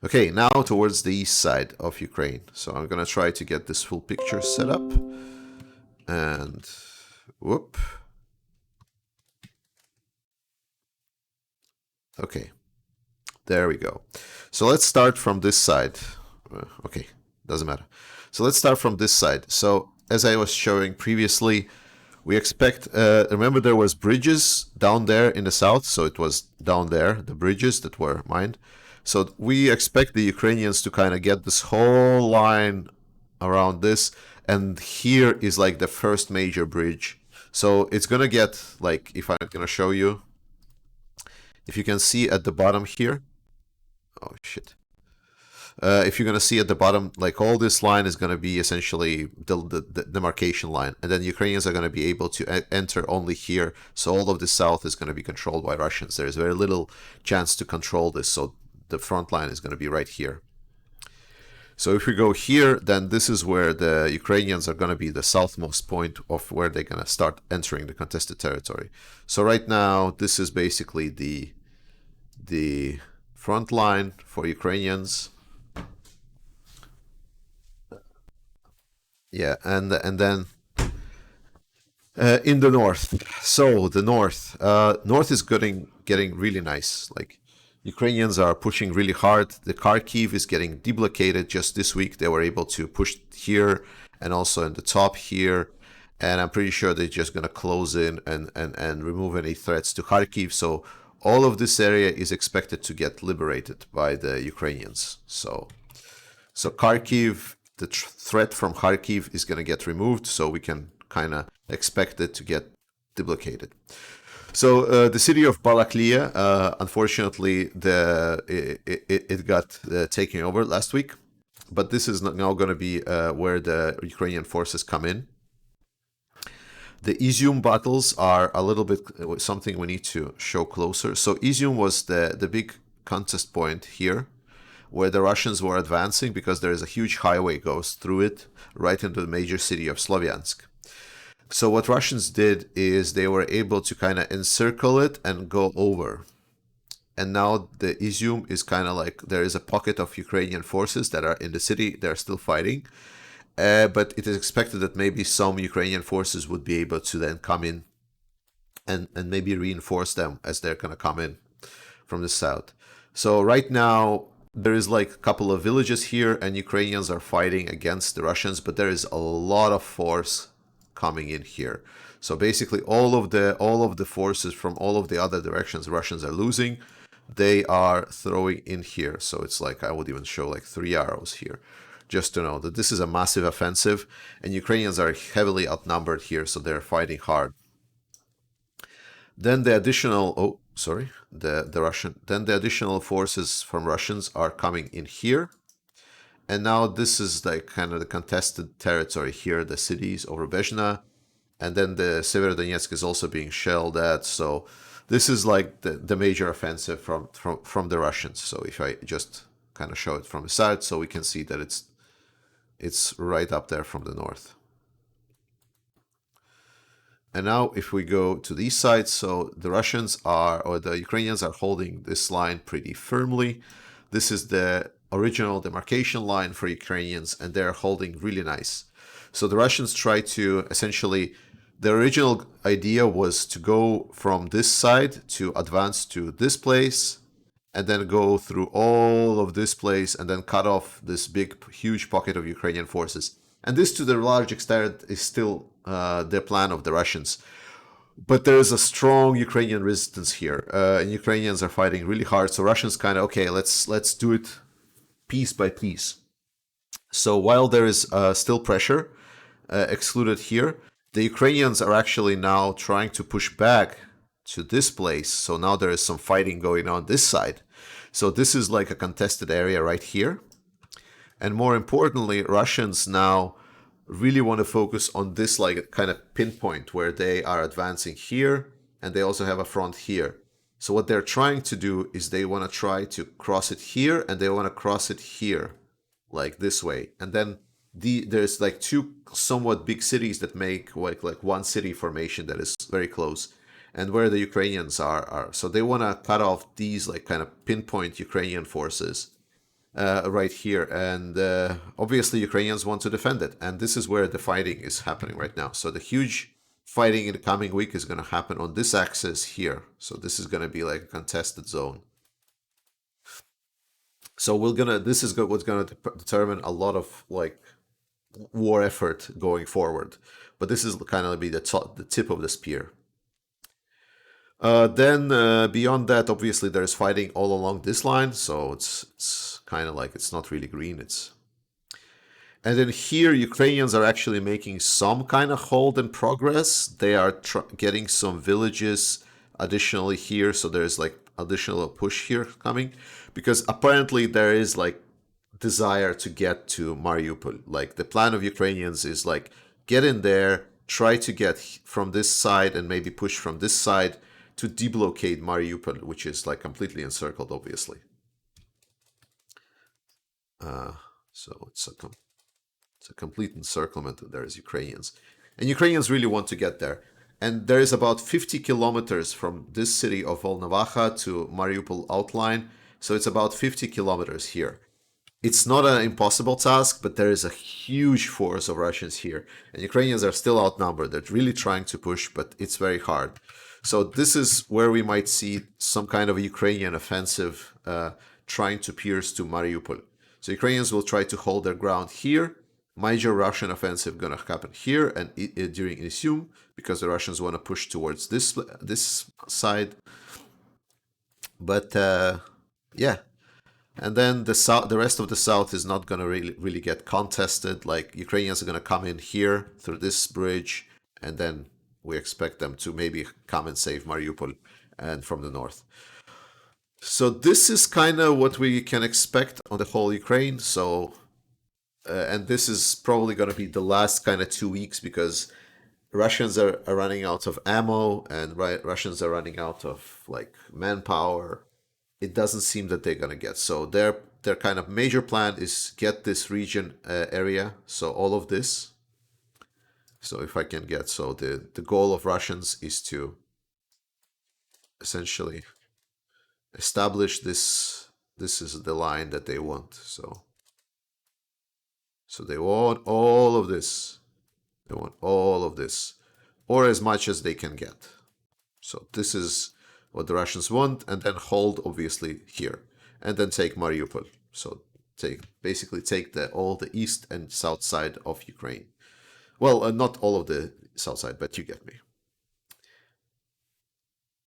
Okay, now towards the east side of Ukraine. So I'm gonna try to get this full picture set up. And whoop. Okay, there we go. So let's start from this side. Okay, doesn't matter. So let's start from this side. So as I was showing previously, we expect, remember there was bridges down there in the south, so it was down there, the bridges that were mined. So we expect the Ukrainians to kind of get this whole line around this, and here is like the first major bridge. So it's gonna get like, if I'm gonna show you, if you can see at the bottom here, oh shit. If you're going to see at the bottom, like all this line is going to be essentially the demarcation line. And then Ukrainians are going to be able to enter only here. So all of the south is going to be controlled by Russians. There is very little chance to control this. So the front line is going to be right here. So if we go here, then this is where the Ukrainians are going to be the southmost point of where they're going to start entering the contested territory. So right now, this is basically the front line for Ukrainians. Yeah, and then in the north. So the north is getting really nice. Like Ukrainians are pushing really hard. The Kharkiv is getting deblockaded. Just this week, they were able to push here and also in the top here. And I'm pretty sure they're just gonna close in and remove any threats to Kharkiv. So all of this area is expected to get liberated by the Ukrainians. So Kharkiv, the threat from Kharkiv is going to get removed, so we can kind of expect it to get deblockaded. So the city of Balaklia, unfortunately, it got taken over last week, but this is now going to be where the Ukrainian forces come in. The Izium battles are a little bit something we need to show closer. So Izium was the big contest point here, where the Russians were advancing because there is a huge highway goes through it right into the major city of Slovyansk. So what Russians did is they were able to kind of encircle it and go over. And now the Izium is kind of like there is a pocket of Ukrainian forces that are in the city. They're still fighting. But it is expected that maybe some Ukrainian forces would be able to then come in and maybe reinforce them as they're going to come in from the south. So right now, there is like a couple of villages here and Ukrainians are fighting against the Russians, but there is a lot of force coming in here. So basically all of the forces from all of the other directions Russians are losing, they are throwing in here. So it's like, I would even show like 3 arrows here, just to know that this is a massive offensive and Ukrainians are heavily outnumbered here, so they're fighting hard. Then the additional, the additional forces from Russians are coming in here. And now this is like kind of the contested territory here, the cities over Bezhna. And then the Severodonetsk is also being shelled at. So this is like the major offensive from the Russians. So if I just kind of show it from the side, so we can see that it's right up there from the north. And now if we go to the east side, so the Ukrainians are holding this line pretty firmly. This is the original demarcation line for Ukrainians, and they're holding really nice. So the Russians try to essentially, the original idea was to go from this side to advance to this place, and then go through all of this place, and then cut off this huge pocket of Ukrainian forces. And this, to the large extent, is still the plan of the Russians. But there is a strong Ukrainian resistance here, and Ukrainians are fighting really hard. So Russians kind of, okay, let's do it piece by piece. So while there is still pressure excluded here, the Ukrainians are actually now trying to push back to this place. So now there is some fighting going on this side. So this is like a contested area right here. And more importantly, Russians now really want to focus on this like kind of pinpoint where they are advancing here, and they also have a front here. So what they're trying to do is they want to try to cross it here, and they want to cross it here, like this way. And then there's like two somewhat big cities that make like one city formation that is very close, and where the Ukrainians are. So they want to cut off these like kind of pinpoint Ukrainian forces. right here, and obviously Ukrainians want to defend it, and this is where the fighting is happening right now. So the huge fighting in the coming week is going to happen on this axis here. So this is going to be like a contested zone. So this is what's gonna determine a lot of like war effort going forward. But this is kind of be the tip of the spear. Then beyond that, obviously there's fighting all along this line, so it's kind of like it's not really green. And then here Ukrainians are actually making some kind of hold and progress. They are getting some villages additionally here, so there's like additional push here coming because apparently there is like desire to get to Mariupol. Like the plan of Ukrainians is like get in there, try to get from this side and maybe push from this side to deblocate Mariupol, which is like completely encircled, obviously. So it's a complete encirclement. There's Ukrainians, and Ukrainians really want to get there. And there is about 50 kilometers from this city of Volnovakha to Mariupol outline. So it's about 50 kilometers here. It's not an impossible task, but there is a huge force of Russians here, and Ukrainians are still outnumbered. They're really trying to push, but it's very hard. So this is where we might see some kind of Ukrainian offensive trying to pierce to Mariupol. So Ukrainians will try to hold their ground here. Major Russian offensive gonna happen here and during Isium because the Russians want to push towards this side. But yeah, and then the rest of the south is not gonna really get contested. Like Ukrainians are gonna come in here through this bridge, and then we expect them to maybe come and save Mariupol and from the north. So this is kind of what we can expect on the whole Ukraine. So and this is probably going to be the last kind of 2 weeks because Russians are running out of ammo and Russians are running out of like manpower. It doesn't seem that they're going to get. So their kind of major plan is get this region area. So all of this. So if I can get, so the goal of Russians is to essentially establish this. This is the line that they want. So they want all of this. They want all of this, or as much as they can get. So this is what the Russians want, and then hold obviously here, and then take Mariupol. So basically take all the east and south side of Ukraine. Well, not all of the south side, but you get me.